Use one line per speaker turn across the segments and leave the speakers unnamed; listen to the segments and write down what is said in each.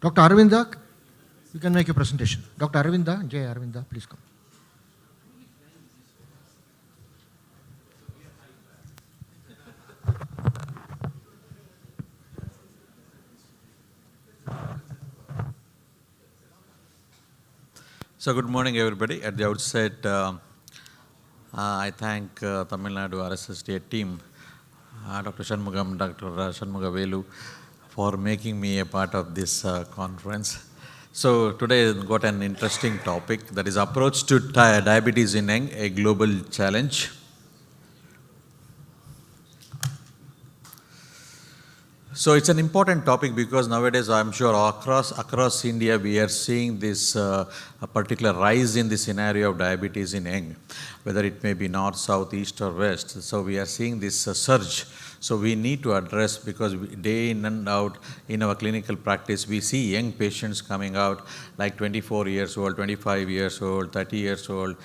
Dr. Aravinda, you can make your presentation. Dr. Aravinda, J. Aravinda, please come.
So good morning, everybody. At the outset, I thank Tamil Nadu RSSDA team, Dr. Shanmugam, Dr. Shanmuga Velu, for making me a part of this conference. So today I've got an interesting topic, that is approach to diabetes in young, a global challenge. So it's an important topic because nowadays I'm sure across India we are seeing this a particular rise in the scenario of diabetes in young, whether it may be north, south, east or west. So we are seeing this surge. So we need to address, because day in and out in our clinical practice we see young patients coming out like 24 years old, 25 years old, 30 years old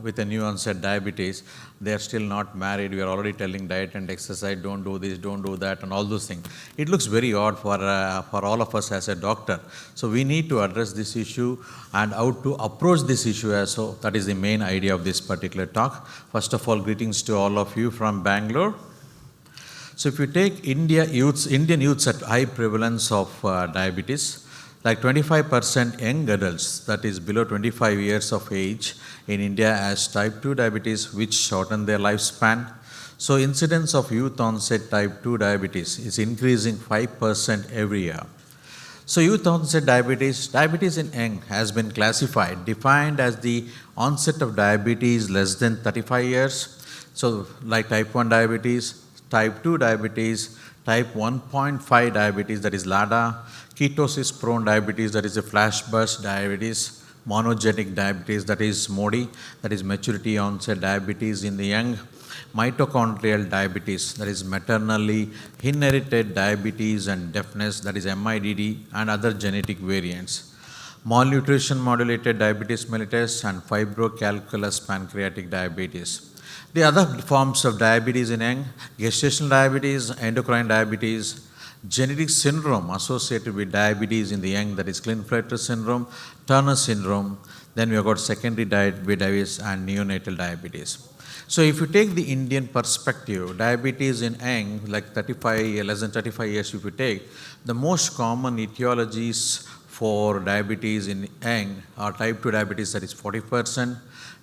with a new onset diabetes. They are still not married. We are already telling diet and exercise, don't do this, don't do that, and all those things. It looks very odd for all of us as a doctor. So we need to address this issue and how to approach this issue so that is the main idea of this particular talk. First of all, greetings to all of you from Bangalore. So if you take Indian youths at high prevalence of diabetes, like 25% young adults, that is below 25 years of age in India, has type 2 diabetes, which shorten their lifespan. So incidence of youth onset type 2 diabetes is increasing 5% every year. So youth onset diabetes in young has been defined as the onset of diabetes less than 35 years. So like type 1 diabetes, type 2 diabetes, type 1.5 diabetes, that is LADA, ketosis prone diabetes, that is a flash burst diabetes, monogenic diabetes, that is MODY, that is maturity onset diabetes in the young, mitochondrial diabetes, that is maternally inherited diabetes and deafness, that is MIDD, and other genetic variants, malnutrition modulated diabetes mellitus, and fibrocalculous pancreatic diabetes. The other forms of diabetes in young, gestational diabetes, endocrine diabetes, genetic syndrome associated with diabetes in the young, that is Klinefelter syndrome, Turner syndrome. Then we have got secondary diabetes and neonatal diabetes. So if you take the Indian perspective, diabetes in young, like less than 35 years if you take, the most common etiologies for diabetes in young are type 2 diabetes, that is 40%,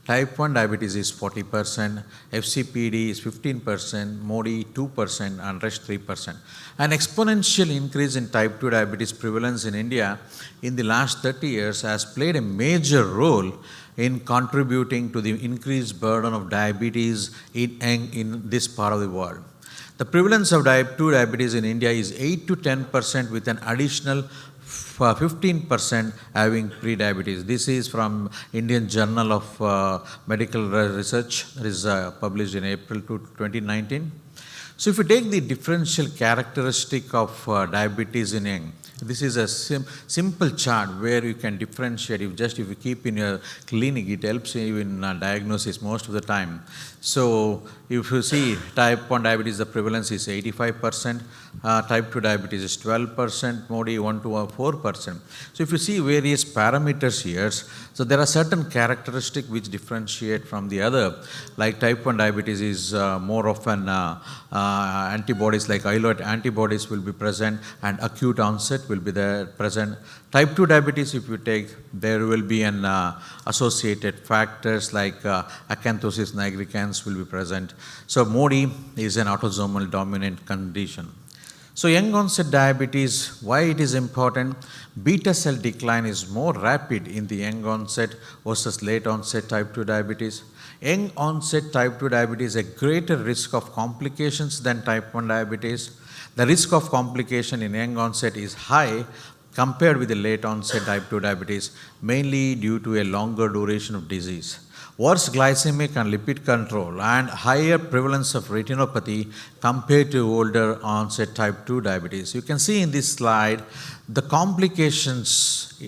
type 1 diabetes is 40%, FCPD is 15%, MODY 2%, and rest 3%. An exponential increase in type 2 diabetes prevalence in India in the last 30 years has played a major role in contributing to the increased burden of diabetes in this part of the world. The prevalence of type 2 diabetes in India is 8 to 10%, with an additional 15% having pre-diabetes. This is from Indian Journal of Medical Research, that is published in April 2019. So if you take the differential characteristic of diabetes in young, this is a simple chart where you can differentiate. If you keep in your clinic, it helps you in diagnosis most of the time. So if you see type 1 diabetes, the prevalence is 85%, type 2 diabetes is 12%, MODY 1 to 4%. So if you see various parameters here, so there are certain characteristics which differentiate from the other. Like type 1 diabetes is more often antibodies like islet antibodies will be present, and acute onset will be there present. Type 2 diabetes, if you take, there will be an associated factors like acanthosis nigricans will be present. So MODY is an autosomal dominant condition. So young onset diabetes, why it is important? Beta cell decline is more rapid in the young onset versus late onset type 2 diabetes. Young onset type 2 diabetes is a greater risk of complications than type 1 diabetes. The risk of complication in young onset is high compared with the late onset type 2 diabetes, mainly due to a longer duration of disease. worse glycemic and lipid control, and higher prevalence of retinopathy compared to older onset type 2 diabetes. You can see in this slide the complications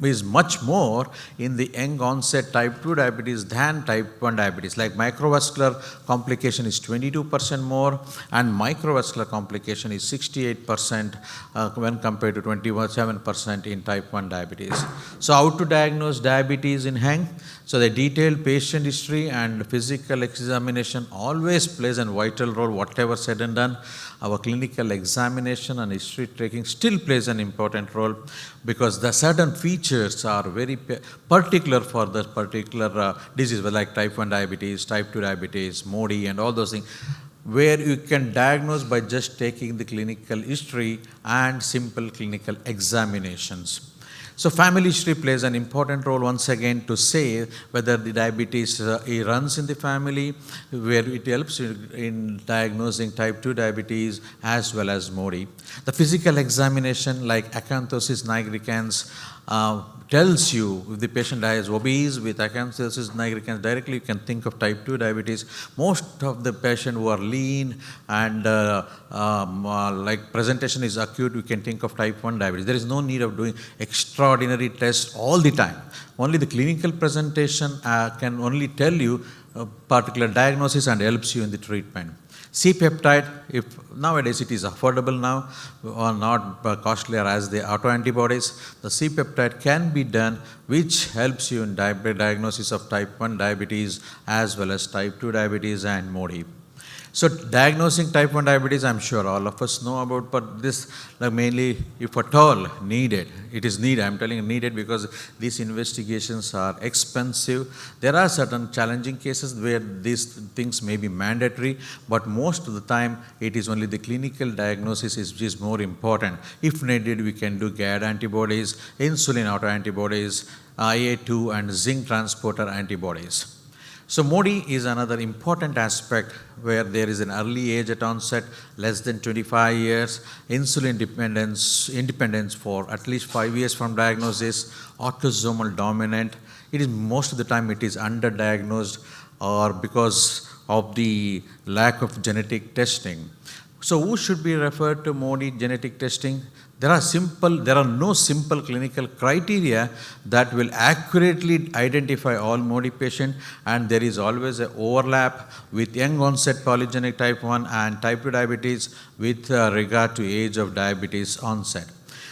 is much more in the young onset type 2 diabetes than type 1 diabetes. Like microvascular complication is 22% more, and microvascular complication is 68% when compared to 27% in type 1 diabetes. So how to diagnose diabetes in young? So the detailed patient history and physical examination always plays a vital role, whatever said and done. Our clinical examination and history taking still plays an important role, because the certain features are very particular for the particular disease, like type 1 diabetes, type 2 diabetes, MODY and all those things, where you can diagnose by just taking the clinical history and simple clinical examinations. So family history plays an important role once again to say whether the diabetes runs in the family, where it helps in diagnosing type 2 diabetes as well as MODY. The physical examination like acanthosis nigricans tells you if the patient is obese with acanthosis nigricans, directly you can think of type 2 diabetes. Most of the patients who are lean and like presentation is acute, you can think of type 1 diabetes. There is no need of doing extraordinary tests all the time. Only the clinical presentation can only tell you a particular diagnosis and helps you in the treatment. C-peptide, if nowadays it is affordable now, or not costlier as the autoantibodies, the C-peptide can be done, which helps you in diagnosis of type 1 diabetes as well as type 2 diabetes and MODY. So diagnosing type 1 diabetes, I'm sure all of us know about, but this mainly, if at all needed, it is needed. I'm telling you needed because these investigations are expensive. There are certain challenging cases where these things may be mandatory, but most of the time it is only the clinical diagnosis which is more important. If needed, we can do GAD antibodies, insulin autoantibodies, IA2 and zinc transporter antibodies. So MODY is another important aspect where there is an early age at onset, less than 25 years, insulin independence for at least 5 years from diagnosis, autosomal dominant. It is most of the time it is underdiagnosed or because of the lack of genetic testing. So who should be referred to MODY genetic testing? There are no simple clinical criteria that will accurately identify all MODY patients, and there is always an overlap with young onset polygenic type 1 and type 2 diabetes with regard to age of diabetes onset.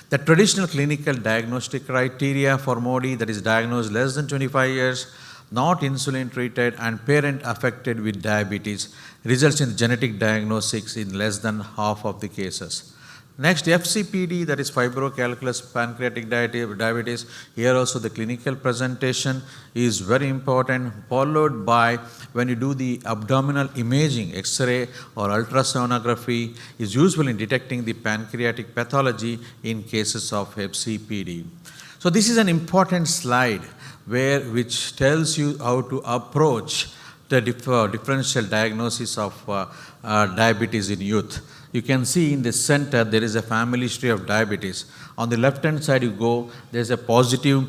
The traditional clinical diagnostic criteria for MODY, that is diagnosed less than 25 years, not insulin treated and parent affected with diabetes, results in genetic diagnostics in less than half of the cases. Next, FCPD, that is fibrocalculus pancreatic diabetes. Here also the clinical presentation is very important, followed by when you do the abdominal imaging, X-ray or ultrasonography is useful in detecting the pancreatic pathology in cases of FCPD. So this is an important slide which tells you how to approach the differential diagnosis of diabetes in youth. You can see in the center there is a family history of diabetes. On the left hand side you go, there is a positive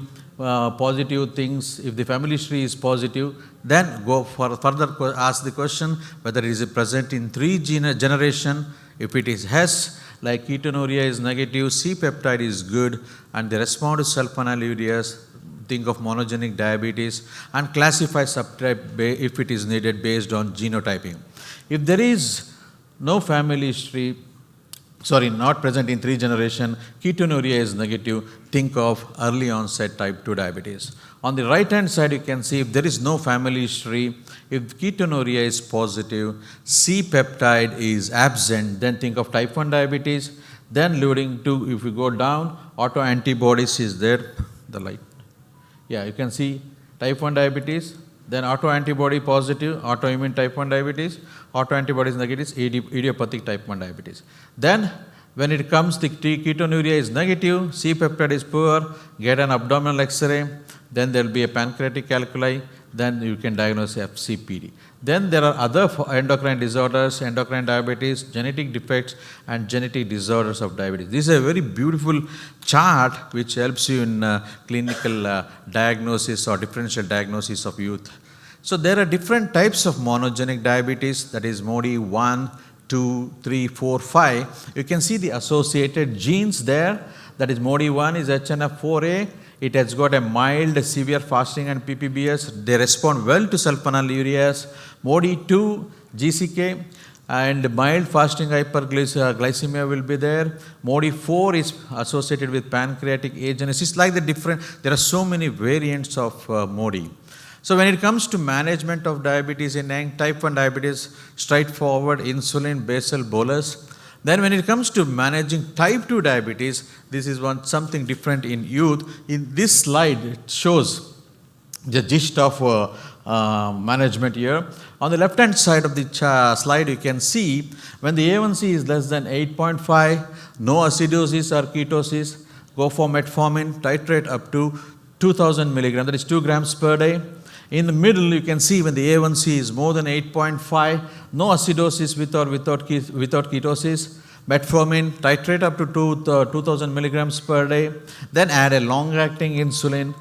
things. If the family history is positive, then go for further ask the question whether it is present in 3 generation. If it is yes, like ketonuria is negative, C-peptide is good, and they respond to sulfonylureas, think of monogenic diabetes, and classify subtype if it is needed based on genotyping. If there is no family history, not present in 3 generation, ketonuria is negative, think of early onset type 2 diabetes. On the right hand side you can see if there is no family history, if ketonuria is positive, C-peptide is absent, then think of type 1 diabetes. Then leading to, if you go down, autoantibodies is there, the light. Yeah, you can see type 1 diabetes, then autoantibody positive, autoimmune type 1 diabetes, autoantibodies negative, idiopathic type 1 diabetes. Then when it comes to ketonuria is negative, C-peptide is poor, get an abdominal X-ray, then there will be a pancreatic calculi, then you can diagnose FCPD. Then there are other endocrine disorders, endocrine diabetes, genetic defects, and genetic disorders of diabetes. This is a very beautiful chart which helps you in clinical diagnosis or differential diagnosis of youth. So there are different types of monogenic diabetes, that is MODY 1, 2, 3, 4, 5. You can see the associated genes there. That is MODY 1 is HNF4A. It has got a mild severe fasting and PPBS. They respond well to sulfonylureas. MODY 2, GCK, and mild fasting hyperglycemia will be there. MODY 4 is associated with pancreatic agenesis. Like there are so many variants of MODY. So when it comes to management of diabetes in young, type 1 diabetes, straightforward insulin, basal, bolus. Then when it comes to managing type 2 diabetes, this is something different in youth. In this slide, it shows the gist of management here. On the left-hand side of the slide, you can see when the A1C is less than 8.5, no acidosis or ketosis, go for metformin, titrate up to 2000 milligrams, that is 2 grams per day. In the middle, you can see when the A1C is more than 8.5, no acidosis with or without ketosis, metformin, titrate up to 2000 milligrams per day, then add a long-acting insulin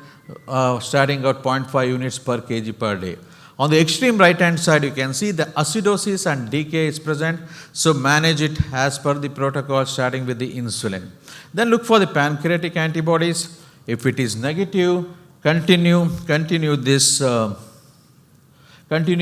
starting at 0.5 units per kg per day. On the extreme right-hand side, you can see the acidosis and decay is present, so manage it as per the protocol starting with the insulin. Then look for the pancreatic antibodies. If it is negative, continue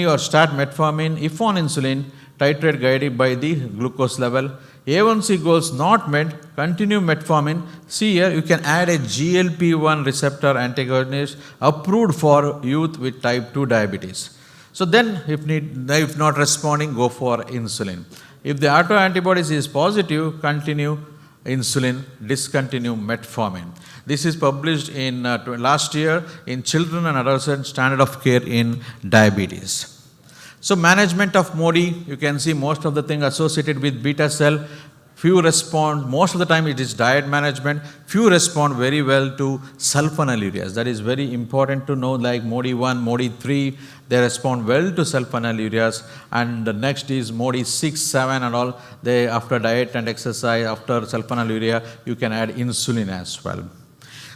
or start metformin. If on insulin, titrate guided by the glucose level. A1C goals not met, continue metformin. See here, you can add a GLP-1 receptor antagonist approved for youth with type 2 diabetes. So then, if not responding, go for insulin. If the autoantibodies is positive, continue insulin, discontinue metformin. This is published in last year in Children and Adolescent Standard of Care in Diabetes. So management of MODY, you can see most of the thing associated with beta cell. Few respond, most of the time it is diet management. Few respond very well to sulfonylureas. That is very important to know, like MODY 1, MODY 3, they respond well to sulfonylureas. And the next is MODY 6, 7 and all. They, after diet and exercise, after sulfonylurea, you can add insulin as well.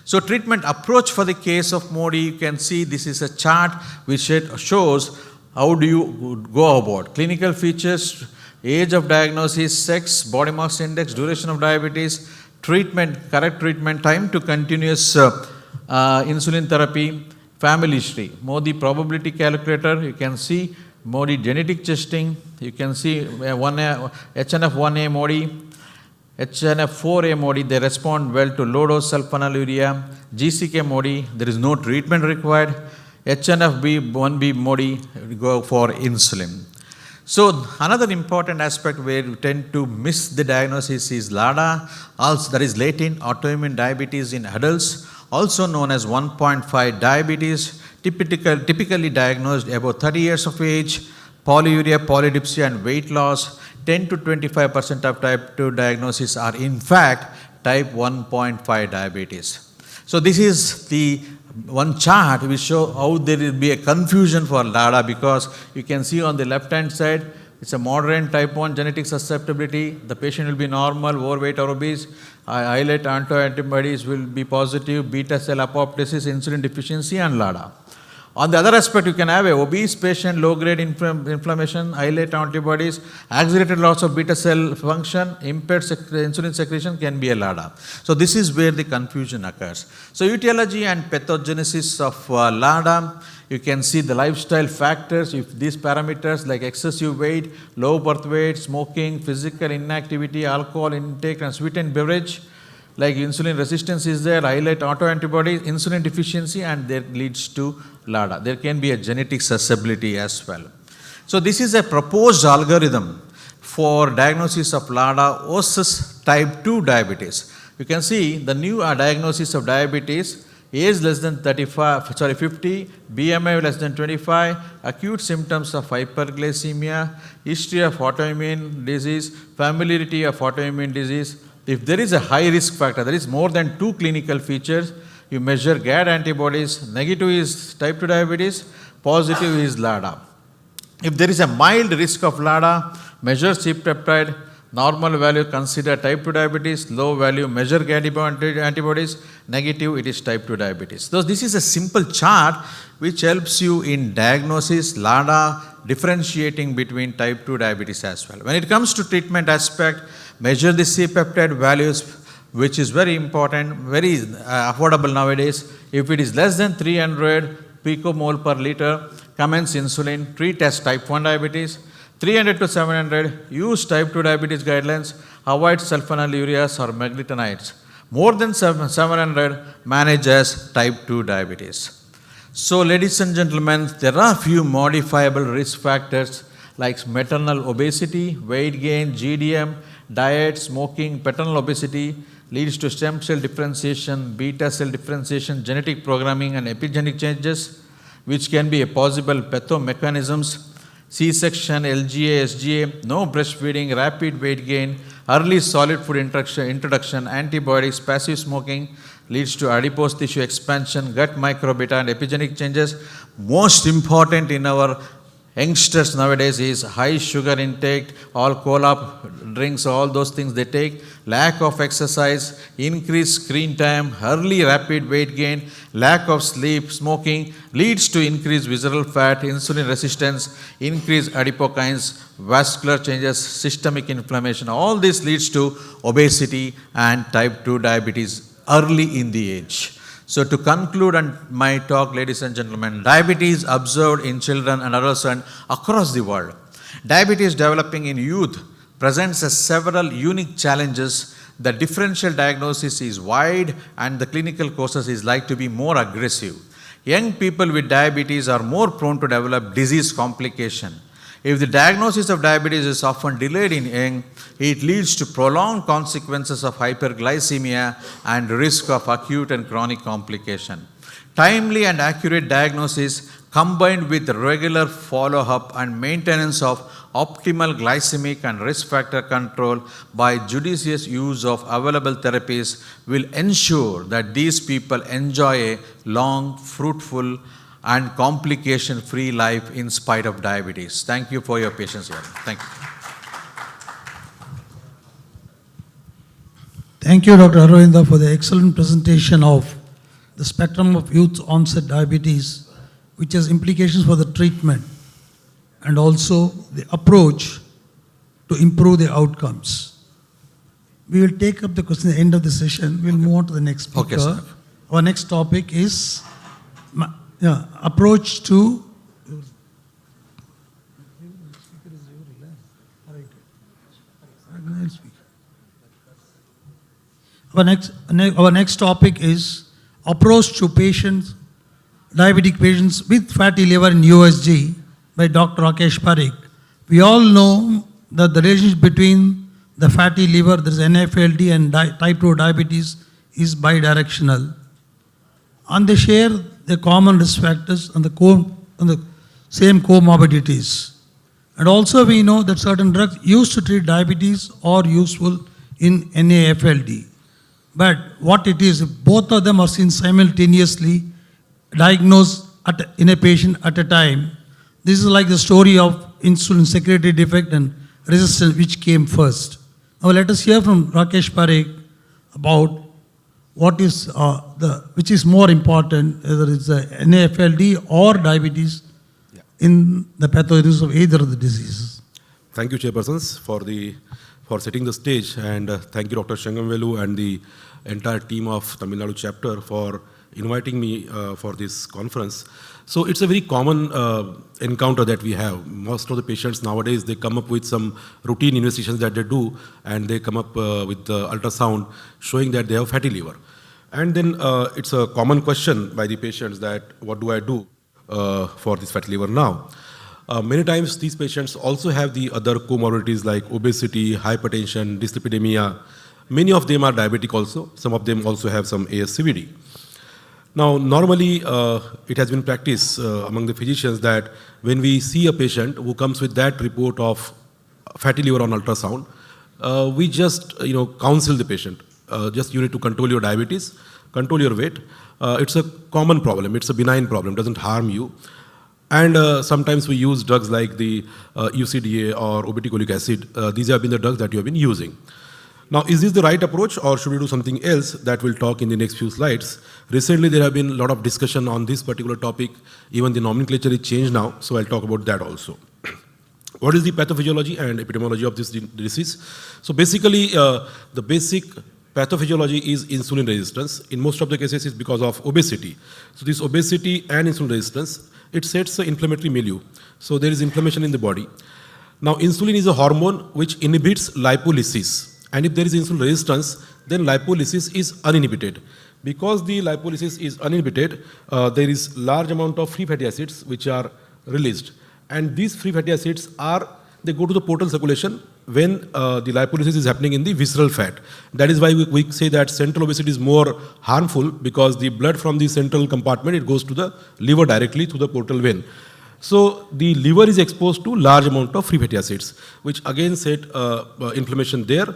So treatment approach for the case of MODY, you can see this is a chart which shows how do you go about. Clinical features, age of diagnosis, sex, body mass index, duration of diabetes, treatment, correct treatment, time to continuous insulin therapy, family history. MODY probability calculator, you can see MODY genetic testing, you can see HNF1A MODY, HNF4A MODY, they respond well to low dose sulfonylurea. GCK MODY, there is no treatment required. HNF1B MODY, go for insulin. So another important aspect where you tend to miss the diagnosis is LADA, also that is latent autoimmune diabetes in adults, also known as 1.5 diabetes, typically diagnosed about 30 years of age, polyuria, polydipsia and weight loss. 10 to 25% of type 2 diagnoses are in fact type 1.5 diabetes. So this is the one chart which show how there will be a confusion for LADA, because you can see on the left hand side it's a moderate type 1 genetic susceptibility. The patient will be normal, overweight or obese. Islet autoantibodies will be positive, beta cell apoptosis, insulin deficiency and LADA. On the other aspect, you can have a obese patient, low-grade inflammation, islet antibodies, accelerated loss of beta cell function, impaired insulin secretion can be a LADA. So this is where the confusion occurs. So etiology and pathogenesis of LADA, you can see the lifestyle factors. If these parameters like excessive weight, low birth weight, smoking, physical inactivity, alcohol intake and sweetened beverage, like insulin resistance is there, islet autoantibodies, insulin deficiency, and that leads to LADA. There can be a genetic susceptibility as well. So this is a proposed algorithm for diagnosis of LADA versus type 2 diabetes. You can see the new diagnosis of diabetes, age less than 50, BMI less than 25, acute symptoms of hyperglycemia, history of autoimmune disease, familiarity of autoimmune disease. If there is a high risk factor, there is more than 2 clinical features, you measure GAD antibodies, negative is type 2 diabetes, positive is LADA. If there is a mild risk of LADA, measure C-peptide, Normal value consider type 2 diabetes, low value measure antibodies, negative it is type 2 diabetes. So this is a simple chart which helps you in diagnosis, LADA, differentiating between type 2 diabetes as well. When it comes to treatment aspect, measure the C-peptide values, which is very important, very affordable nowadays. If it is less than 300 picomole per liter, commence insulin, treat as type 1 diabetes. 300 to 700, use type 2 diabetes guidelines, avoid sulfonylureas or meglitinides. More than 700, manage as type 2 diabetes. So, ladies and gentlemen, there are few modifiable risk factors like maternal obesity, weight gain, GDM, diet, smoking, paternal obesity leads to stem cell differentiation, beta cell differentiation, genetic programming and epigenetic changes, which can be a possible pathomechanisms. C-section, LGA, SGA, no breastfeeding, rapid weight gain, early solid food introduction, antibiotics, passive smoking leads to adipose tissue expansion, gut microbiota and epigenetic changes. Most important in our youngsters nowadays is high sugar intake, all cola drinks, all those things they take, lack of exercise, increased screen time, early rapid weight gain, lack of sleep, smoking leads to increased visceral fat, insulin resistance, increased adipokines, vascular changes, systemic inflammation. All this leads to obesity and type 2 diabetes early in the age. So to conclude on my talk, ladies and gentlemen, diabetes observed in children and adolescents across the world. Diabetes developing in youth presents as several unique challenges. The differential diagnosis is wide and the clinical courses is like to be more aggressive. Young people with diabetes are more prone to develop disease complication. If the diagnosis of diabetes is often delayed in young, it leads to prolonged consequences of hyperglycemia and risk of acute and chronic complication. Timely and accurate diagnosis combined with regular follow-up and maintenance of optimal glycemic and risk factor control by judicious use of available therapies will ensure that these people enjoy a long, fruitful, and complication-free life in spite of diabetes. Thank you for your patience here. Thank you.
Thank you, Dr. Aravinda, for the excellent presentation of the spectrum of youth onset diabetes, which has implications for the treatment and also the approach to improve the outcomes. We will take up the question at the end of the session. We'll move on to the next speaker.
Okay, sir.
Our next topic is approach to Our next topic is approach to patients, diabetic patients with fatty liver in USG by Dr. Rakesh Parikh. We all know that the relationship between the fatty liver, there is NAFLD, and type 2 diabetes is bidirectional. And they share the common risk factors and the same comorbidities. And also we know that certain drugs used to treat diabetes are useful in NAFLD. But what it is, both of them are seen simultaneously, diagnosed in a patient at a time. This is like the story of insulin secretory defect and resistance, which came first. Now let us hear from Rakesh Parikh about what is which is more important, whether it's NAFLD or diabetes in the pathogenesis of either of the diseases.
Thank you, Chairpersons, for setting the stage, and thank you, Dr. Shangamvelu, and the entire team of Tamil Nadu chapter for inviting me for this conference. So it's a very common encounter that we have. Most of the patients nowadays, they come up with some routine investigations that they do, and they come up with the ultrasound showing that they have fatty liver. And then it's a common question by the patients that, what do I do for this fatty liver now? Many times these patients also have the other comorbidities like obesity, hypertension, dyslipidemia. Many of them are diabetic also. Some of them also have some ASCVD. Now, normally it has been practiced among the physicians that when we see a patient who comes with that report of fatty liver on ultrasound, we just counsel the patient. Just you need to control your diabetes, control your weight. It's a common problem. It's a benign problem. Doesn't harm you. And sometimes we use drugs like the UCDA or obeticholic acid. These have been the drugs that you have been using. Now, is this the right approach, or should we do something else? That we'll talk in the next few slides. Recently, there have been a lot of discussion on this particular topic. Even the nomenclature is changed now, so I'll talk about that also. What is the pathophysiology and epidemiology of this disease? So basically, the basic pathophysiology is insulin resistance. In most of the cases, it's because of obesity. So this obesity and insulin resistance, it sets an inflammatory milieu. So there is inflammation in the body. Now, insulin is a hormone which inhibits lipolysis. And if there is insulin resistance, then lipolysis is uninhibited. Because the lipolysis is uninhibited, there is large amount of free fatty acids which are released. And these free fatty acids they go to the portal circulation when the lipolysis is happening in the visceral fat. That is why we say that central obesity is more harmful, because the blood from the central compartment, it goes to the liver directly through the portal vein. So the liver is exposed to large amount of free fatty acids, which again set inflammation there,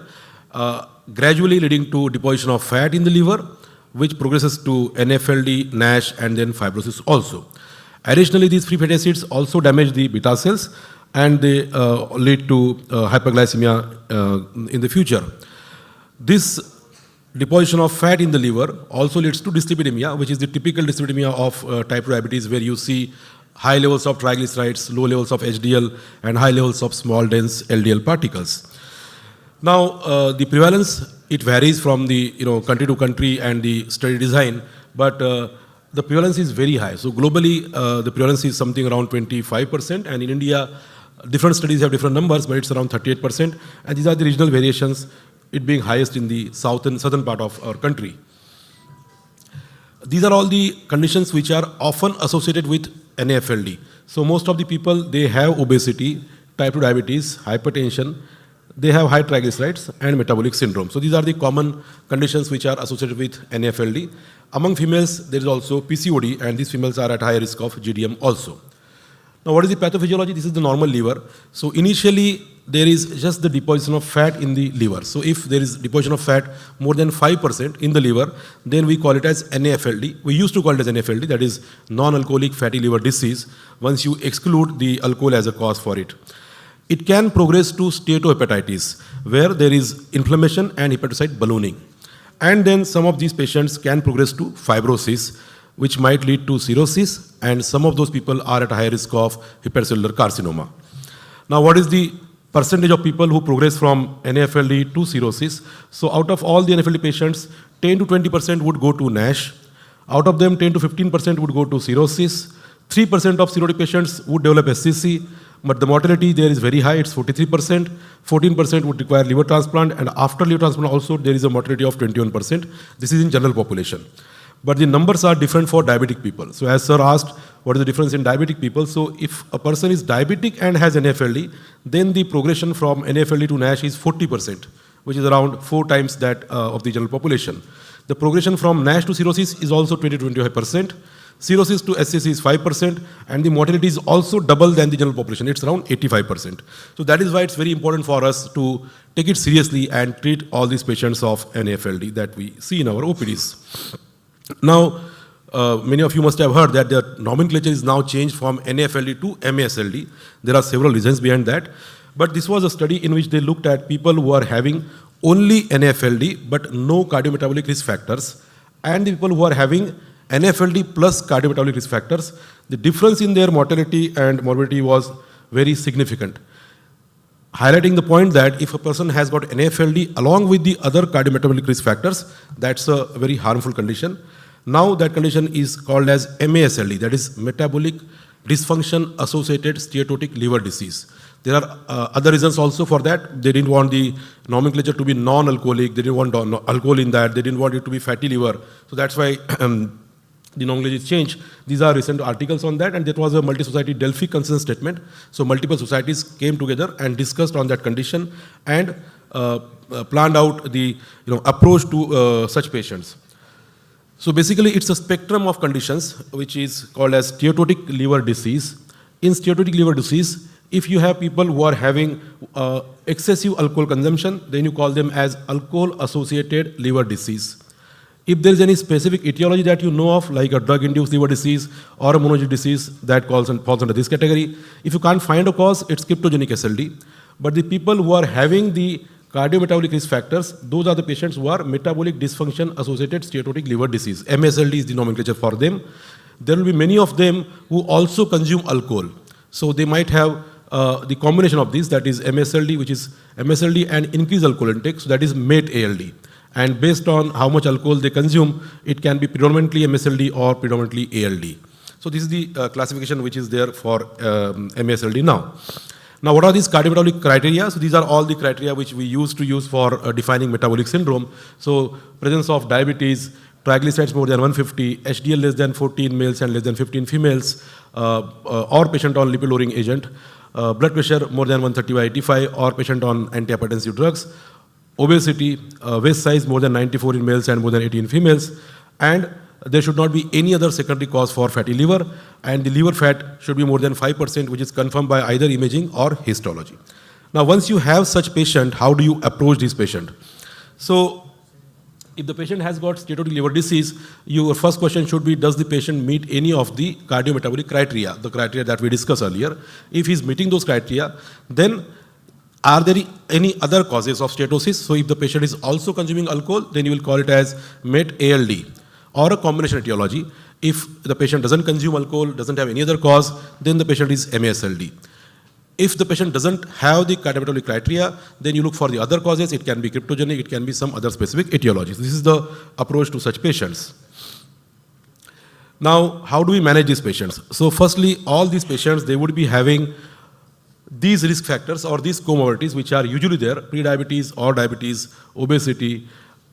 gradually leading to deposition of fat in the liver, which progresses to NAFLD, NASH, and then fibrosis also. Additionally, these free fatty acids also damage the beta cells, and they lead to hyperglycemia in the future. This deposition of fat in the liver also leads to dyslipidemia, which is the typical dyslipidemia of type 2 diabetes, where you see high levels of triglycerides, low levels of HDL, and high levels of small dense LDL particles. Now, the prevalence, it varies from the country to country and the study design, but the prevalence is very high. So globally, the prevalence is something around 25%, and in India, different studies have different numbers, but it's around 38%, and these are the regional variations, it being highest in the southern part of our country. These are all the conditions which are often associated with NAFLD. So most of the people, they have obesity, type 2 diabetes, hypertension, they have high triglycerides and metabolic syndrome. So these are the common conditions which are associated with NAFLD. Among females, there is also PCOD, and these females are at higher risk of GDM also. Now, what is the pathophysiology? This is the normal liver. So initially, there is just the deposition of fat in the liver. So if there is deposition of fat more than 5% in the liver, then we call it as NAFLD. We used to call it as NAFLD, that is non-alcoholic fatty liver disease, once you exclude the alcohol as a cause for it. It can progress to steatohepatitis, where there is inflammation and hepatocyte ballooning. And then some of these patients can progress to fibrosis, which might lead to cirrhosis, and some of those people are at a high risk of hepatocellular carcinoma. Now, what is the percentage of people who progress from NAFLD to cirrhosis? So out of all the NAFLD patients, 10 to 20% would go to NASH. Out of them, 10 to 15% would go to cirrhosis. 3% of cirrhotic patients would develop SCC, but the mortality there is very high, it's 43%. 14% would require liver transplant, and after liver transplant also there is a mortality of 21%. This is in general population. But the numbers are different for diabetic people. So as sir asked, what is the difference in diabetic people? So if a person is diabetic and has NAFLD, then the progression from NAFLD to NASH is 40%, which is around 4 times that of the general population. The progression from NASH to cirrhosis is also 20-25%. Cirrhosis to SCC is 5%, and the mortality is also double than the general population. It's around 85%. So that is why it's very important for us to take it seriously and treat all these patients of NAFLD that we see in our OPDs. Now, many of you must have heard that the nomenclature is now changed from NAFLD to MASLD. There are several reasons behind that. But this was a study in which they looked at people who are having only NAFLD but no cardiometabolic risk factors, and the people who are having NAFLD plus cardiometabolic risk factors. The difference in their mortality and morbidity was very significant, highlighting the point that if a person has got NAFLD along with the other cardiometabolic risk factors, that's a very harmful condition. Now that condition is called as MASLD, that is metabolic dysfunction associated steatotic liver disease. There are other reasons also for that. They didn't want the nomenclature to be non-alcoholic, they didn't want alcohol in that, they didn't want it to be fatty liver. So that's why the nomenclature is changed. These are recent articles on that, and that was a multi-society Delphi consensus statement. So multiple societies came together and discussed on that condition and planned out the approach to such patients. So basically, it's a spectrum of conditions which is called as steatotic liver disease. In steatotic liver disease, if you have people who are having excessive alcohol consumption, then you call them as alcohol-associated liver disease. If there is any specific etiology that you know of, like a drug-induced liver disease or a monogenic disease, that falls under this category. If you can't find a cause, it's cryptogenic SLD. But the people who are having the cardiometabolic risk factors, those are the patients who are metabolic dysfunction associated steatotic liver disease. MSLD is the nomenclature for them. There will be many of them who also consume alcohol. So they might have the combination of these, that is MSLD, which is MSLD and increased alcohol intake, so that is MATE ALD. And based on how much alcohol they consume, it can be predominantly MSLD or predominantly ALD. So this is the classification which is there for MSLD now. Now, what are these cardiometabolic criteria? So these are all the criteria which we used to use for defining metabolic syndrome. So presence of diabetes, triglycerides more than 150, HDL less than 14 males and less than 15 females, or patient on lipid-lowering agent, blood pressure more than 130/85, or patient on antihypertensive drugs, obesity, waist size more than 94 in males and more than 80 in females, and there should not be any other secondary cause for fatty liver, and the liver fat should be more than 5%, which is confirmed by either imaging or histology. Now, once you have such patient, how do you approach this patient? So, if the patient has got steatotic liver disease, your first question should be, does the patient meet any of the cardiometabolic criteria, the criteria that we discussed earlier? If he's meeting those criteria, then are there any other causes of steatosis? So if the patient is also consuming alcohol, then you will call it as MATE ALD or a combination etiology. If the patient doesn't consume alcohol, doesn't have any other cause, then the patient is MASLD. If the patient doesn't have the cardiometabolic criteria, then you look for the other causes. It can be cryptogenic, it can be some other specific etiologies. This is the approach to such patients. Now, how do we manage these patients? So firstly, all these patients, they would be having these risk factors or these comorbidities which are usually there, prediabetes or diabetes, obesity,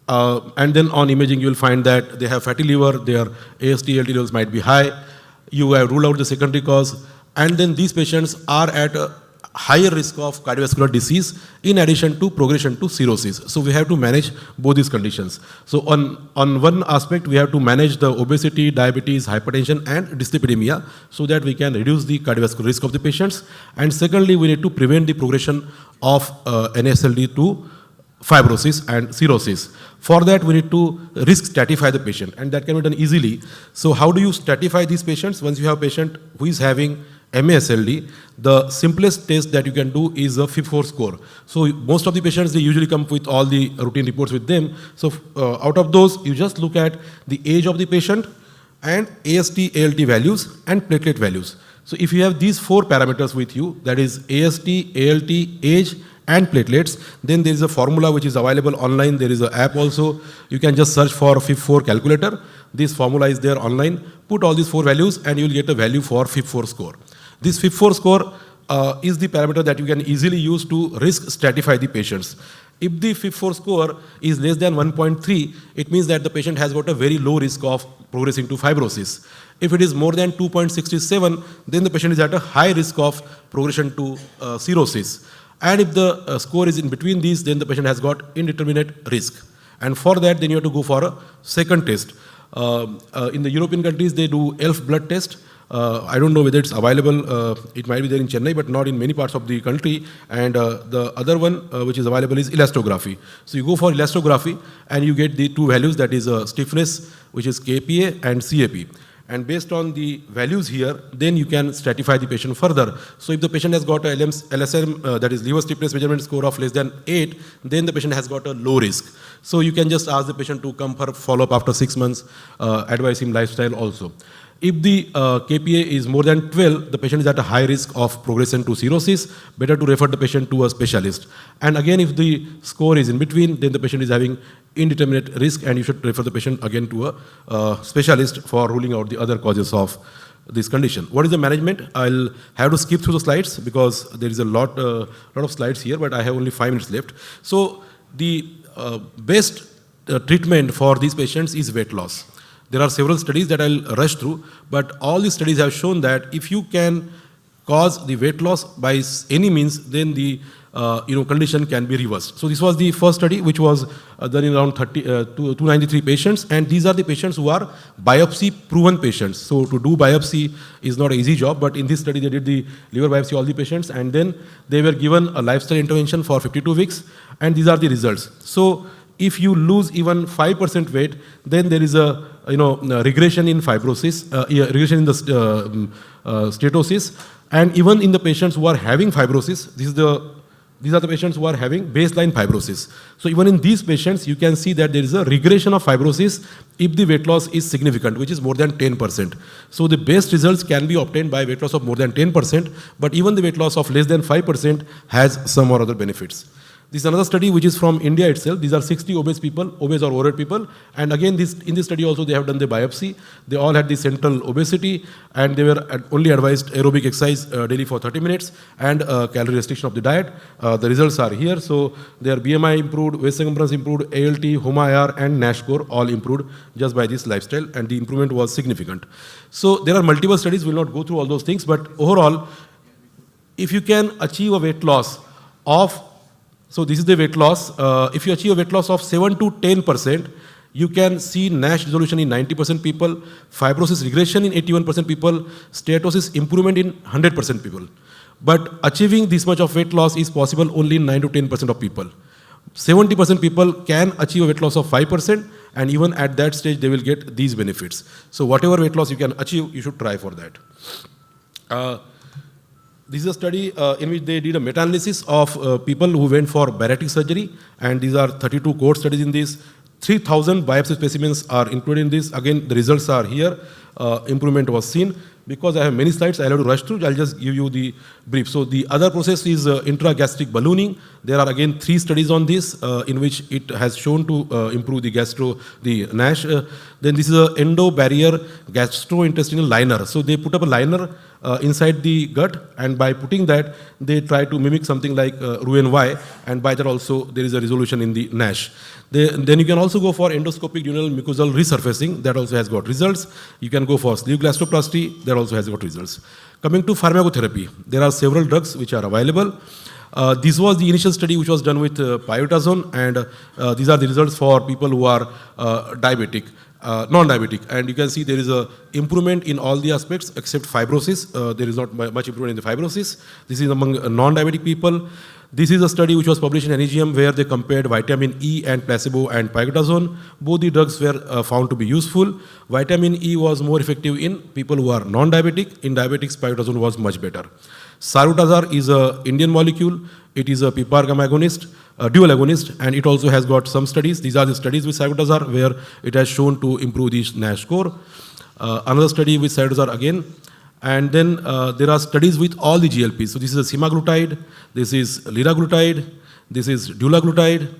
and then on imaging you will find that they have fatty liver, their AST, ALT levels might be high, you have ruled out the secondary cause, and then these patients are at a higher risk of cardiovascular disease in addition to progression to cirrhosis. So we have to manage both these conditions. So on one aspect, we have to manage the obesity, diabetes, hypertension and dyslipidemia so that we can reduce the cardiovascular risk of the patients. And secondly, we need to prevent the progression of NASLD to fibrosis and cirrhosis. For that, we need to risk stratify the patient, and that can be done easily. So how do you stratify these patients? Once you have a patient who is having MASLD, the simplest test that you can do is a FIB-4 score. So most of the patients, they usually come with all the routine reports with them. So out of those, you just look at the age of the patient and AST, ALT values and platelet values. So if you have these four parameters with you, that is AST, ALT, age and platelets, then there is a formula which is available online. There is an app also. You can just search for FIB-4 calculator. This formula is there online. Put all these four values and you will get a value for FIB-4 score. This FIB-4 score is the parameter that you can easily use to risk stratify the patients. If the FIB-4 score is less than 1.3, it means that the patient has got a very low risk of progressing to fibrosis. If it is more than 2.67, then the patient is at a high risk of progression to cirrhosis. And if the score is in between these, then the patient has got indeterminate risk. And for that, then you have to go for a second test. In the European countries, they do ELF blood test. I don't know whether it's available. It might be there in Chennai, but not in many parts of the country. And the other one which is available is elastography. So you go for elastography and you get the two values, that is stiffness, which is KPA and CAP. And based on the values here, then you can stratify the patient further. So if the patient has got a LSM, that is liver stiffness measurement score of less than 8, then the patient has got a low risk. So you can just ask the patient to come for follow-up after 6 months, advise him lifestyle also. If the KPA is more than 12, the patient is at a high risk of progression to cirrhosis. Better to refer the patient to a specialist. And again, if the score is in between, then the patient is having indeterminate risk and you should refer the patient again to a specialist for ruling out the other causes of this condition. What is the management? I'll have to skip through the slides because there is a lot of slides here, but I have only 5 minutes left. So the best treatment for these patients is weight loss. There are several studies that I'll rush through, but all these studies have shown that if you can cause the weight loss by any means, then the condition can be reversed. So this was the first study, which was done in around 293 patients, and these are the patients who are biopsy-proven patients. So to do biopsy is not an easy job, but in this study they did the liver biopsy all the patients, and then they were given a lifestyle intervention for 52 weeks, and these are the results. So if you lose even 5% weight, then there is a regression in fibrosis, regression in the steatosis, and even in the patients who are having fibrosis, these are the patients who are having baseline fibrosis. So even in these patients, you can see that there is a regression of fibrosis if the weight loss is significant, which is more than 10%. So the best results can be obtained by weight loss of more than 10%, but even the weight loss of less than 5% has some or other benefits. This is another study which is from India itself. These are 60 obese people, obese or overweight people. And again, in this study also they have done the biopsy. They all had the central obesity and they were only advised aerobic exercise daily for 30 minutes and calorie restriction of the diet. The results are here. So their BMI improved, waist circumference improved, ALT, HOMA-IR and NASH score all improved just by this lifestyle, and the improvement was significant. So there are multiple studies, we'll not go through all those things, but overall, if you can achieve a weight loss of, so this is the weight loss. If you achieve a weight loss of 7 to 10%, you can see NASH resolution in 90% people, fibrosis regression in 81% people, steatosis improvement in 100% people. But achieving this much of weight loss is possible only in 9 to 10% of people. 70% people can achieve a weight loss of 5%, and even at that stage, they will get these benefits. So whatever weight loss you can achieve, you should try for that. This is a study in which they did a meta-analysis of people who went for bariatric surgery, and these are 32 cohort studies in this. 3,000 biopsy specimens are included in this. Again, the results are here. Improvement was seen. Because I have many slides, I'll have to rush through. I'll just give you the brief. So the other process is intragastric ballooning. There are again 3 studies on this in which it has shown to improve the NASH. Then this is an endo-barrier gastrointestinal liner. So they put up a liner inside the gut, and by putting that, they try to mimic something like Roux-en-Y, and by that also there is a resolution in the NASH. Then you can also go for endoscopic duodenal mucosal resurfacing. That also has got results. You can go for sleeve gastroplasty. That also has got results. Coming to pharmacotherapy, there are several drugs which are available. This was the initial study which was done with pioglitazone, and these are the results for people who are diabetic. Non-diabetic, and you can see there is a improvement in all the aspects except fibrosis. There is not much improvement in the fibrosis. This is among non-diabetic people. This is a study which was published in NEJM where they compared vitamin E and placebo and pioglitazone. Both the drugs were found to be useful. Vitamin E was more effective in people who are non-diabetic. In diabetics, pioglitazone was much better. Saroglitazar is an Indian molecule. It is a PPAR gamma agonist, dual agonist, and it also has got some studies. These are the studies with saroglitazar where it has shown to improve the NASH score. Another study with saroglitazar again. And then there are studies with all the GLPs. So this is a semaglutide, this is liraglutide, this is dulaglutide,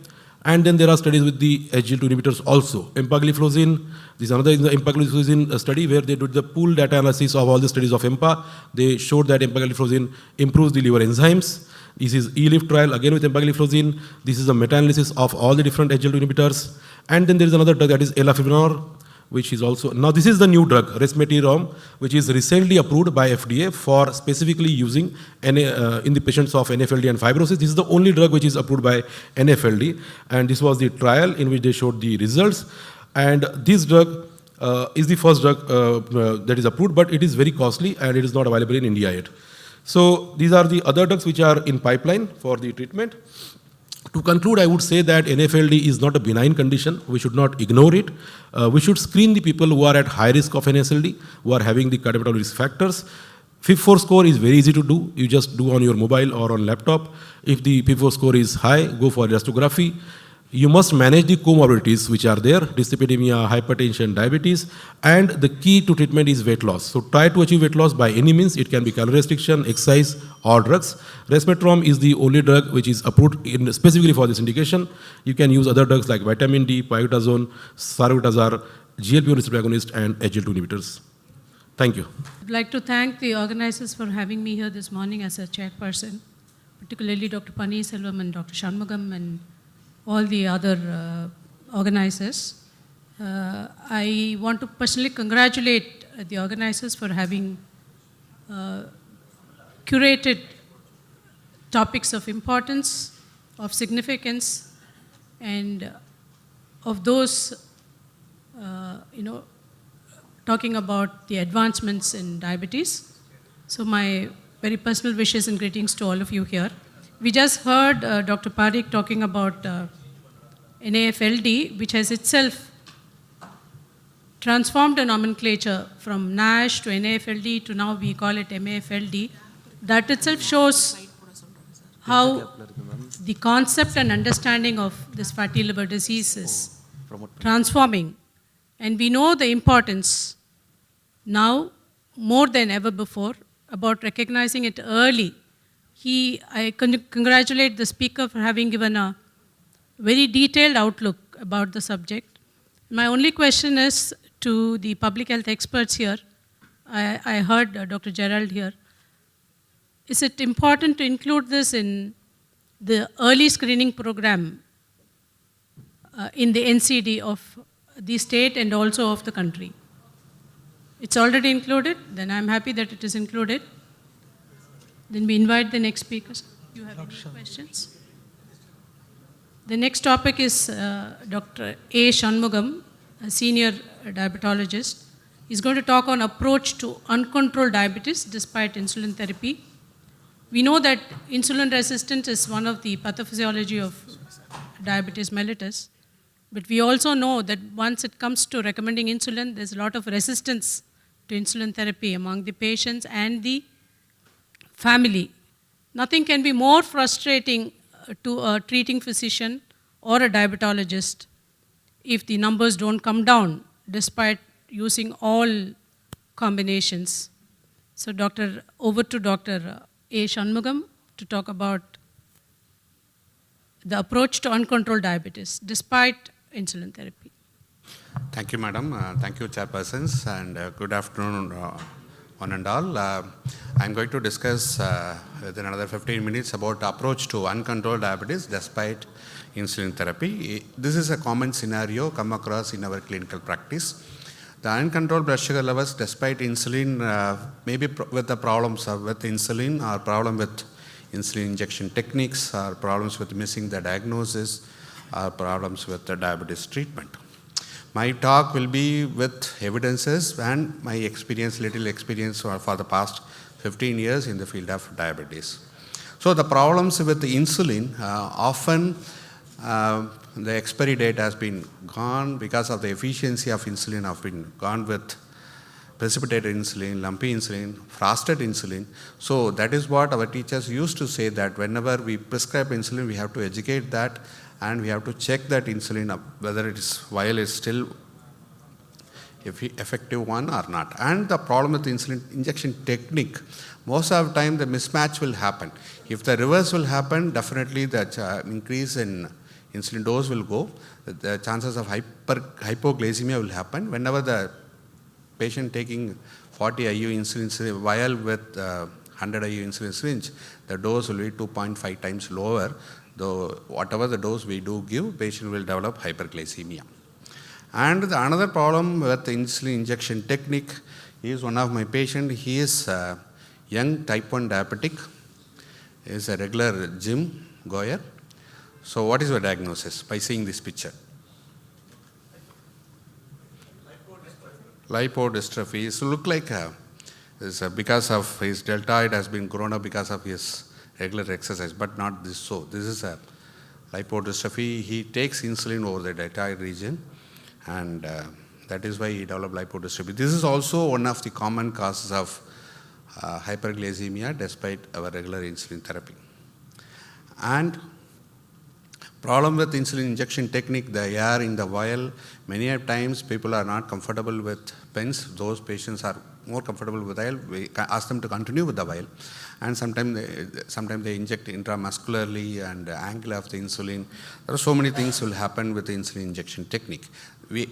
and then there are studies with the SGLT2 inhibitors also. Empagliflozin, this is another empagliflozin study where they did the pool data analysis of all the studies of EMPA. They showed that empagliflozin improves the liver enzymes. This is ELIF trial again with empagliflozin. This is a meta-analysis of all the different SGLT2 inhibitors. And then there is another drug that is elafibranor, which is also, now this is the new drug, resmetirom, which is recently approved by FDA for specifically using in the patients of NFLD and fibrosis. This is the only drug which is approved by NFLD, and this was the trial in which they showed the results. And this drug is the first drug that is approved, but it is very costly and it is not available in India yet. So these are the other drugs which are in pipeline for the treatment. To conclude, I would say that NFLD is not a benign condition. We should not ignore it. We should screen the people who are at high risk of NSLD, who are having the cardiometabolic risk factors. FIB-4 score is very easy to do. You just do on your mobile or on laptop. If the FIB-4 score is high, go for elastography. You must manage the comorbidities which are there, dyslipidemia, hypertension, diabetes, and the key to treatment is weight loss. So try to achieve weight loss by any means. It can be calorie restriction, exercise, or drugs. Resmetirom is the only drug which is approved specifically for this indication. You can use other drugs like vitamin D, pioglitazone, saroglitazar, GLP-1 receptor agonist, and SGLT2 inhibitors. Thank you.
I'd like to thank the organizers for having me here this morning as a chairperson, particularly Dr. Paneerselvam and Dr. Shanmugam and all the other organizers. I want to personally congratulate the organizers for having curated topics of importance, of significance, and of those, talking about the advancements in diabetes. So my very personal wishes and greetings to all of you here. We just heard Dr. Parikh talking about NAFLD, which has itself transformed the nomenclature from NASH to NAFLD to now we call it MAFLD. That itself shows how the concept and understanding of this fatty liver disease is transforming. And we know the importance now more than ever before about recognizing it early. I congratulate the speaker for having given a very detailed outlook about the subject. My only question is to the public health experts here. I heard Dr. Gerald here. Is it important to include this in the early screening program in the NCD of the state and also of the country? It's already included? Then I'm happy that it is included. Then we invite the next speakers. You have any questions? The next topic is Dr. A. Shanmugam, a senior diabetologist. He's going to talk on approach to uncontrolled diabetes despite insulin therapy. We know that insulin resistance is one of the pathophysiology of diabetes mellitus, but we also know that once it comes to recommending insulin, there's a lot of resistance to insulin therapy among the patients and the family. Nothing can be more frustrating to a treating physician or a diabetologist if the numbers don't come down despite using all combinations. So over to Dr. A. Shanmugam to talk about the approach to uncontrolled diabetes despite insulin therapy.
Thank you, madam. Thank you, chairpersons, and good afternoon, one and all. I'm going to discuss within another 15 minutes about approach to uncontrolled diabetes despite insulin therapy. This is a common scenario come across in our clinical practice. The uncontrolled blood sugar levels despite insulin, maybe with the problems with insulin or problem with insulin injection techniques or problems with missing the diagnosis or problems with the diabetes treatment. My talk will be with evidences and my little experience for the past 15 years in the field of diabetes. So the problems with the insulin, often the expiry date has been gone because of the efficiency of insulin have been gone with precipitated insulin, lumpy insulin, frosted insulin. So that is what our teachers used to say, that whenever we prescribe insulin, we have to educate that and we have to check that insulin whether it is vial is still effective one or not. And the problem with the insulin injection technique, most of the time the mismatch will happen. If the reverse will happen, definitely the increase in insulin dose will go. The chances of hypoglycemia will happen. Whenever the patient taking 40 IU insulin vial with 100 IU insulin syringe, the dose will be 2.5 times lower. Though whatever the dose we do give, patient will develop hyperglycemia. And another problem with the insulin injection technique is one of my patient. He is a young type 1 diabetic, is a regular gym goer. So what is your diagnosis by seeing this picture? Lipodystrophy. So look like because of his deltoid has been grown up because of his regular exercise, but not this so. This is a lipodystrophy. He takes insulin over the deltoid region, and that is why he developed lipodystrophy. This is also one of the common causes of hyperglycemia despite our regular insulin therapy. And problem with insulin injection technique, the air in the vial, many times people are not comfortable with pens. Those patients are more comfortable with vial. We ask them to continue with the vial. And sometimes they inject intramuscularly and angle of the insulin. There are so many things will happen with the insulin injection technique.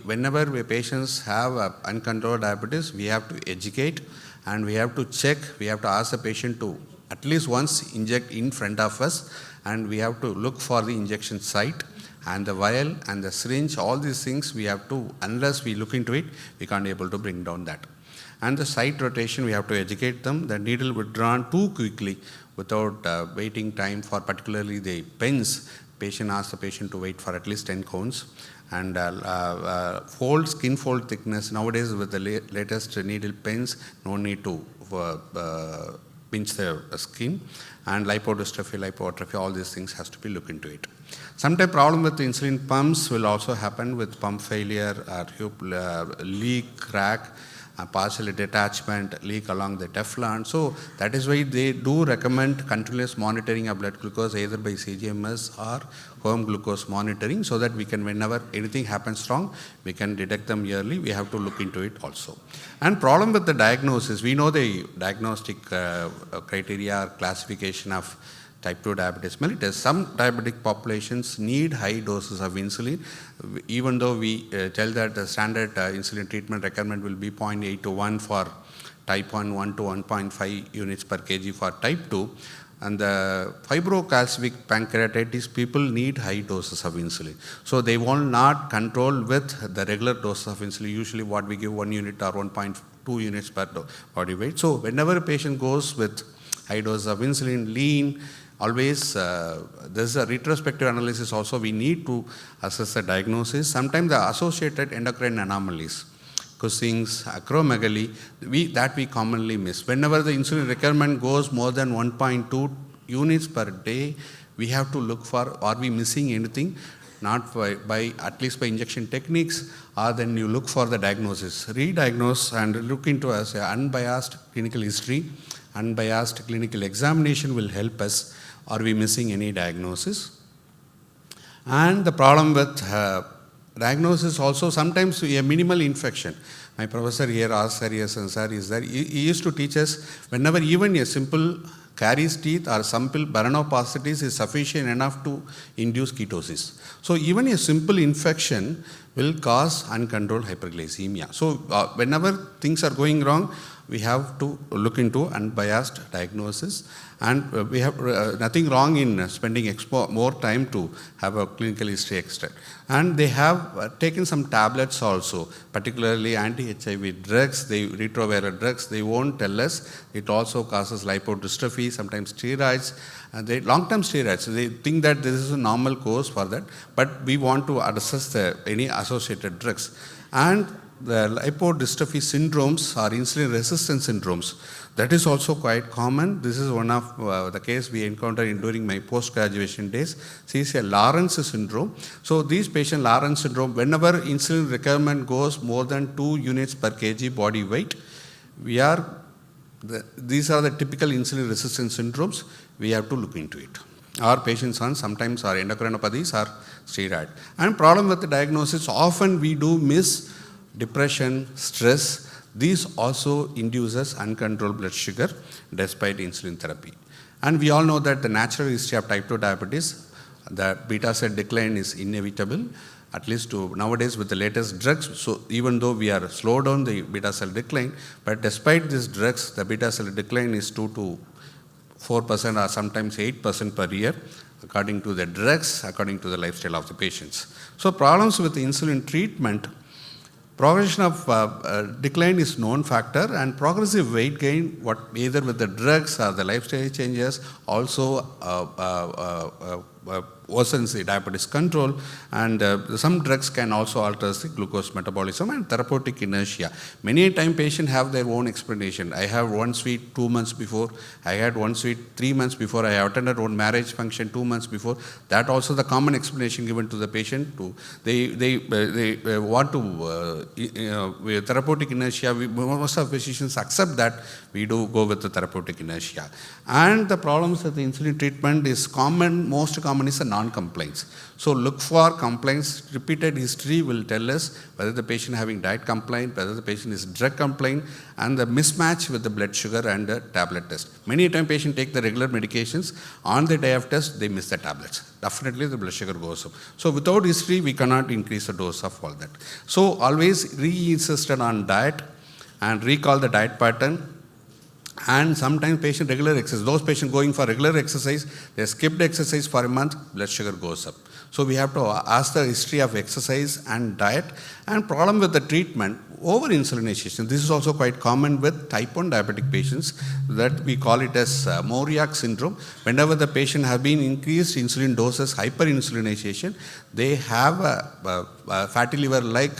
Whenever patients have uncontrolled diabetes, we have to educate and we have to check. We have to ask the patient to at least once inject in front of us, and we have to look for the injection site and the vial and the syringe. All these things we have to, unless we look into it, we can't be able to bring down that. And the site rotation, we have to educate them. The needle withdrawn too quickly without waiting time for particularly the pens. Patient asks the patient to wait for at least 10 counts. And skin fold thickness, nowadays with the latest needle pens, no need to pinch the skin, and lipodystrophy, lipoatrophy, all these things has to be looked into it. Sometimes problem with insulin pumps will also happen with pump failure or tube leak, crack, partial detachment, leak along the Teflon. So that is why they do recommend continuous monitoring of blood glucose either by CGMS or home glucose monitoring, so that we can, whenever anything happens wrong, we can detect them early. We have to look into it also. And problem with the diagnosis, we know the diagnostic criteria or classification of type 2 diabetes mellitus. Some diabetic populations need high doses of insulin, even though we tell that the standard insulin treatment requirement will be 0.8 to 1 for type 1 to 1.5 units per kg for type 2. And the fibrocalcific pancreatitis people need high doses of insulin. So they will not control with the regular dose of insulin, usually what we give 1 unit or 1.2 units per body weight. So whenever a patient goes with high dose of insulin, lean, always there's a retrospective analysis also. We need to assess the diagnosis. Sometimes the associated endocrine anomalies, Cushing's, acromegaly, we commonly miss. Whenever the insulin requirement goes more than 1.2 units per day, we have to look for, are we missing anything? Not by at least by injection techniques, or then you look for the diagnosis. Re-diagnose and look into as unbiased clinical history, unbiased clinical examination will help us. Are we missing any diagnosis? And the problem with diagnosis also, sometimes a minimal infection. My professor here, sir, is there. He used to teach us, whenever even a simple caries teeth or simple baranoposthitis is sufficient enough to induce ketosis. So even a simple infection will cause uncontrolled hyperglycemia. So whenever things are going wrong, we have to look into unbiased diagnosis, and we have nothing wrong in spending more time to have a clinical history extract. And they have taken some tablets also, particularly anti-HIV drugs, retroviral drugs. They won't tell us. It also causes lipodystrophy, sometimes steroids, and long-term steroids. So they think that this is a normal course for that, but we want to assess any associated drugs. And the lipodystrophy syndromes or insulin resistance syndromes, that is also quite common. This is one of the case we encountered during my post-graduation days. See, it's a Lawrence syndrome. So these patients, Lawrence syndrome, whenever insulin requirement goes more than 2 units per kg body weight, these are the typical insulin resistance syndromes. We have to look into it. Our patients sometimes are endocrinopathies or steroid. And problem with the diagnosis, often we do miss depression, stress. These also induces uncontrolled blood sugar despite insulin therapy. And we all know that the natural history of type 2 diabetes, the beta cell decline is inevitable, at least nowadays with the latest drugs. So even though we are slow down the beta cell decline, but despite these drugs, the beta cell decline is 2 to 4% or sometimes 8% per year, according to the drugs, according to the lifestyle of the patients. So problems with insulin treatment, progression of decline is known factor, and progressive weight gain, either with the drugs or the lifestyle changes, also worsens the diabetes control, and some drugs can also alter the glucose metabolism and therapeutic inertia. Many a time patients have their own explanation. I have one sweet 2 months before, I had one sweet 3 months before, I attended one marriage function 2 months before. That also the common explanation given to the patient. They want to, therapeutic inertia, most of physicians accept that we do go with the therapeutic inertia. And the problems with the insulin treatment is common, most common is a non-compliance. So look for compliance. Repeated history will tell us whether the patient having diet compliant, whether the patient is drug compliant, and the mismatch with the blood sugar and the tablet test. Many a time patient take the regular medications, on the day of test they miss the tablets. Definitely the blood sugar goes up. So without history we cannot increase the dose of all that. So always re-insisted on diet and recall the diet pattern. And sometimes patient regular exercise, those patients going for regular exercise, they skipped exercise for a month, blood sugar goes up. So we have to ask the history of exercise and diet. And problem with the treatment, over-insulinization. This is also quite common with type 1 diabetic patients, that we call it as Mauriac syndrome. Whenever the patient has been increased insulin doses, hyperinsulinization, they have a fatty liver like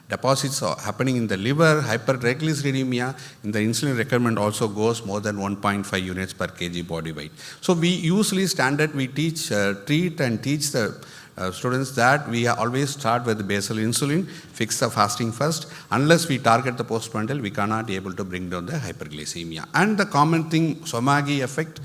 deposits are happening in the liver, hypertriglyceridemia, in the insulin requirement also goes more than 1.5 units per kg body weight. So we usually we teach, treat and teach the students that we always start with basal insulin, fix the fasting first. Unless we target the postprandial, we cannot be able to bring down the hyperglycemia. And the common thing, Somagi effect.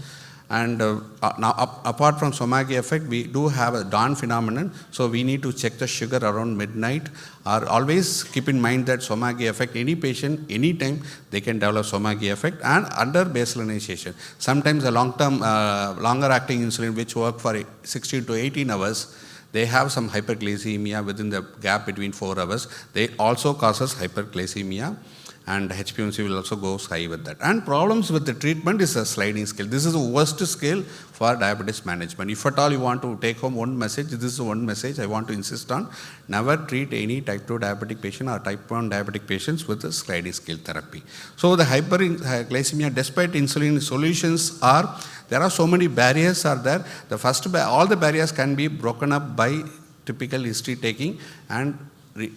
And now, apart from Somagi effect, we do have a dawn phenomenon. So we need to check the sugar around midnight. Or always keep in mind that Somagi effect, any patient, anytime, they can develop Somagi effect and under basalinization. Sometimes the long-term, longer-acting insulin, which work for 16 to 18 hours, they have some hyperglycemia within the gap between 4 hours. They also causes hyperglycemia. And HbA1c will also go high with that. And problems with the treatment is a sliding scale. This is the worst scale for diabetes management. If at all you want to take home one message, this is one message I want to insist on. Never treat any type 2 diabetic patient or type 1 diabetic patients with a sliding scale therapy. So the hyperglycemia, despite insulin solutions there are so many barriers are there. The first, all the barriers can be broken up by typical history taking and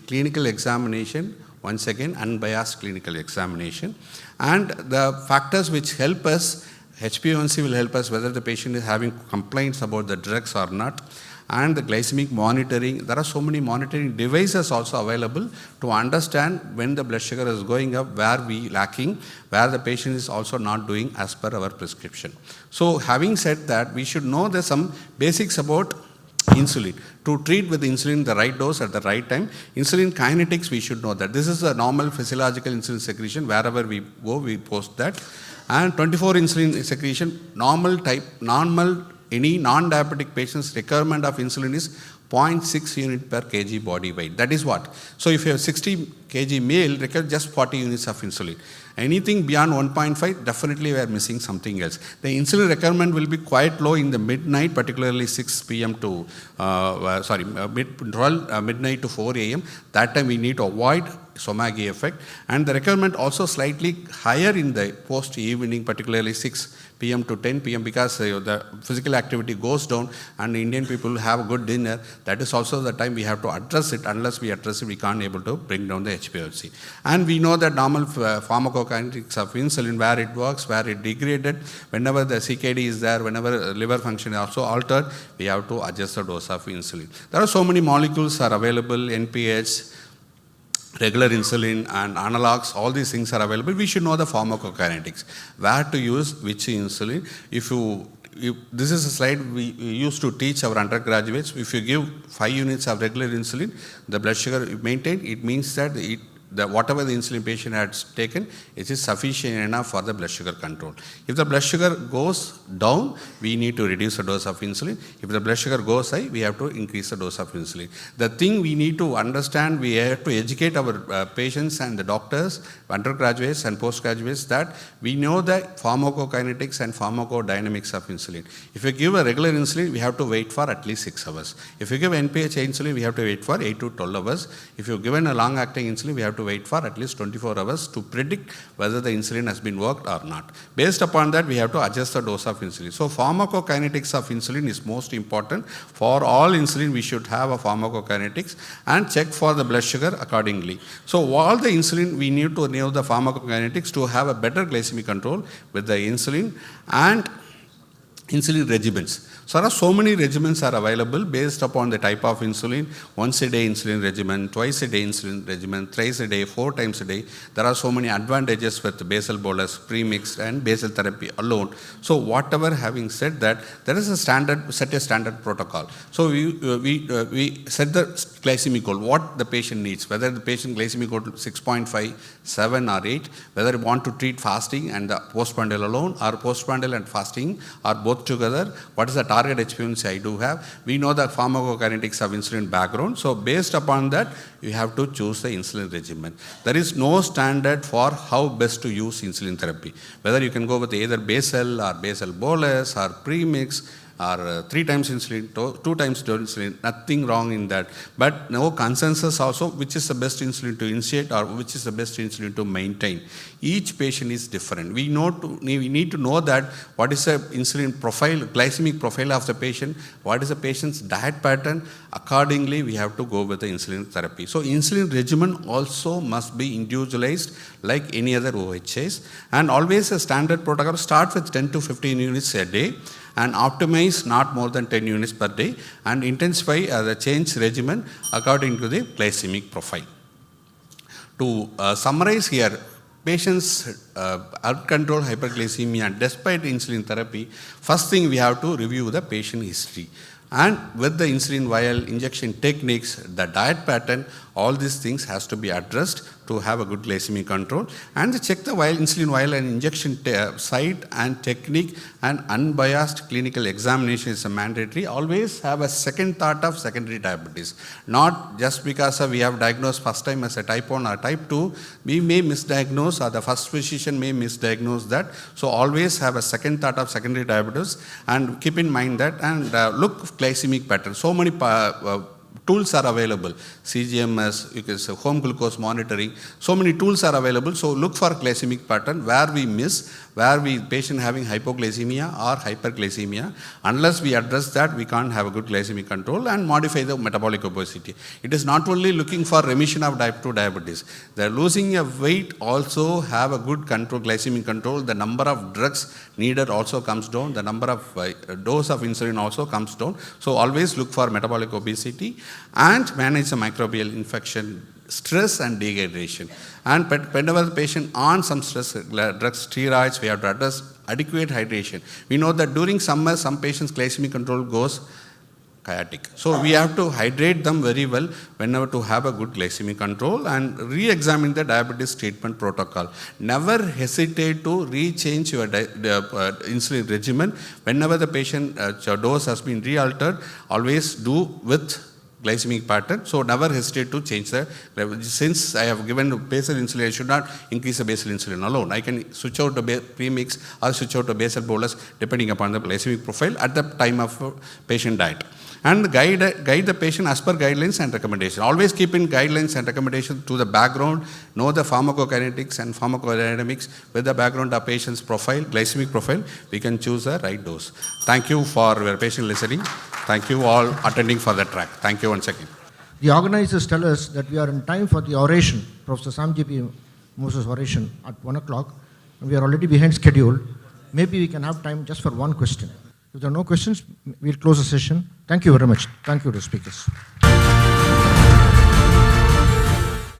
clinical examination. Once again, unbiased clinical examination. And the factors which help us, HbA1c will help us whether the patient is having complaints about the drugs or not. And the glycemic monitoring, there are so many monitoring devices also available to understand when the blood sugar is going up, where we lacking, where the patient is also not doing as per our prescription. So having said that, we should know there's some basics about insulin. To treat with insulin the right dose at the right time, insulin kinetics, we should know that. This is a normal physiological insulin secretion. Wherever we go, we post that. And 24 insulin secretion, normal, any non-diabetic patient's requirement of insulin is 0.6 unit per kg body weight. That is what? So if you have 60 kg male, require just 40 units of insulin. Anything beyond 1.5, definitely we are missing something else. The insulin requirement will be quite low in the midnight, particularly 6 p.m. to, midnight to 4 a.m. That time we need to avoid Somagi effect. And the requirement also slightly higher in the post-evening, particularly 6 p.m. to 10 p.m. because the physical activity goes down and the Indian people have a good dinner. That is also the time we have to address it. Unless we address it, we can't able to bring down the HbA1c. And we know that normal pharmacokinetics of insulin, where it works, where it degraded, whenever the CKD is there, whenever liver function is also altered, we have to adjust the dose of insulin. There are so many molecules are available, NPH, regular insulin and analogs, all these things are available. We should know the pharmacokinetics, where to use which insulin. This is a slide we used to teach our undergraduates. If you give 5 units of regular insulin, the blood sugar maintained, it means that whatever the insulin patient has taken, it is sufficient enough for the blood sugar control. If the blood sugar goes down, we need to reduce the dose of insulin. If the blood sugar goes high, we have to increase the dose of insulin. The thing we need to understand, we have to educate our patients and the doctors, undergraduates and postgraduates, that we know the pharmacokinetics and pharmacodynamics of insulin. If you give a regular insulin, we have to wait for at least 6 hours. If you give NPH insulin, we have to wait for 8 to 12 hours. If you given a long-acting insulin, we have to wait for at least 24 hours to predict whether the insulin has been worked or not. Based upon that, we have to adjust the dose of insulin. So pharmacokinetics of insulin is most important. For all insulin, we should have a pharmacokinetics and check for the blood sugar accordingly. So all the insulin, we need to know the pharmacokinetics to have a better glycemic control with the insulin and insulin regimens. So there are so many regimens are available based upon the type of insulin. Once a day insulin regimen, twice a day insulin regimen, thrice a day, 4 times a day. There are so many advantages with basal bolus, premixed and basal therapy alone. So whatever having said that, there is a standard protocol. So we set the glycemic goal, what the patient needs, whether the patient glycemic goal 6.5, 7 or 8, whether you want to treat fasting and the postprandial alone or postprandial and fasting or both together, what is the target HbA1c I do have. We know the pharmacokinetics of insulin background. So based upon that, you have to choose the insulin regimen. There is no standard for how best to use insulin therapy. Whether you can go with either basal or basal bolus or premix, or 3 times insulin, 2 times insulin, nothing wrong in that. But no consensus also which is the best insulin to initiate or which is the best insulin to maintain. Each patient is different. We need to know that what is the insulin profile, glycemic profile of the patient, what is the patient's diet pattern. Accordingly, we have to go with the insulin therapy. So insulin regimen also must be individualized like any other OHS, and always a standard protocol start with 10 to 15 units a day and optimize not more than 10 units per day and intensify the change regimen according to the glycemic profile. To summarize here, patients uncontrolled hyperglycemia despite insulin therapy, first thing we have to review the patient history. And with the insulin vial injection techniques, the diet pattern, all these things has to be addressed to have a good glycemic control. And check the vial, insulin vial and injection site and technique, and unbiased clinical examination is a mandatory. Always have a second thought of secondary diabetes. Not just because we have diagnosed first time as a type 1 or type 2, we may misdiagnose or the first physician may misdiagnose that. So always have a second thought of secondary diabetes and keep in mind that, and look glycemic pattern. So many tools are available. CGMS, you can say home glucose monitoring. So many tools are available. So look for glycemic pattern where we miss, where we patient having hypoglycemia or hyperglycemia. Unless we address that, we can't have a good glycemic control and modify the metabolic obesity. It is not only looking for remission of type 2 diabetes. They're losing a weight also have a good control, glycemic control. The number of drugs needed also comes down. The number of dose of insulin also comes down. So always look for metabolic obesity and manage the microbial infection, stress and dehydration. And whenever the patient on some stress drugs, steroids, we have to address adequate hydration. We know that during summer, some patients' glycemic control goes chaotic. So we have to hydrate them very well whenever to have a good glycemic control and re-examine the diabetes treatment protocol. Never hesitate to re-change your insulin regimen. Whenever the patient dose has been re-altered, always do with glycemic pattern. So never hesitate to change the, since I have given basal insulin, I should not increase the basal insulin alone. I can switch out to premix or switch out to basal bolus depending upon the glycemic profile at the time of patient diet. And guide the patient as per guidelines and recommendations. Always keep in guidelines and recommendations to the background, know the pharmacokinetics and pharmacodynamics with the background of patient's profile, glycemic profile, we can choose the right dose. Thank you for your patient listening. Thank you all attending for the track. Thank you once again.
The organizers tell us that we are in time for the oration, Professor Sam J.P. Moses' oration at 1 o'clock. We are already behind schedule. Maybe we can have time just for one question. If there are no questions, we'll close the session. Thank you very much. Thank you to speakers.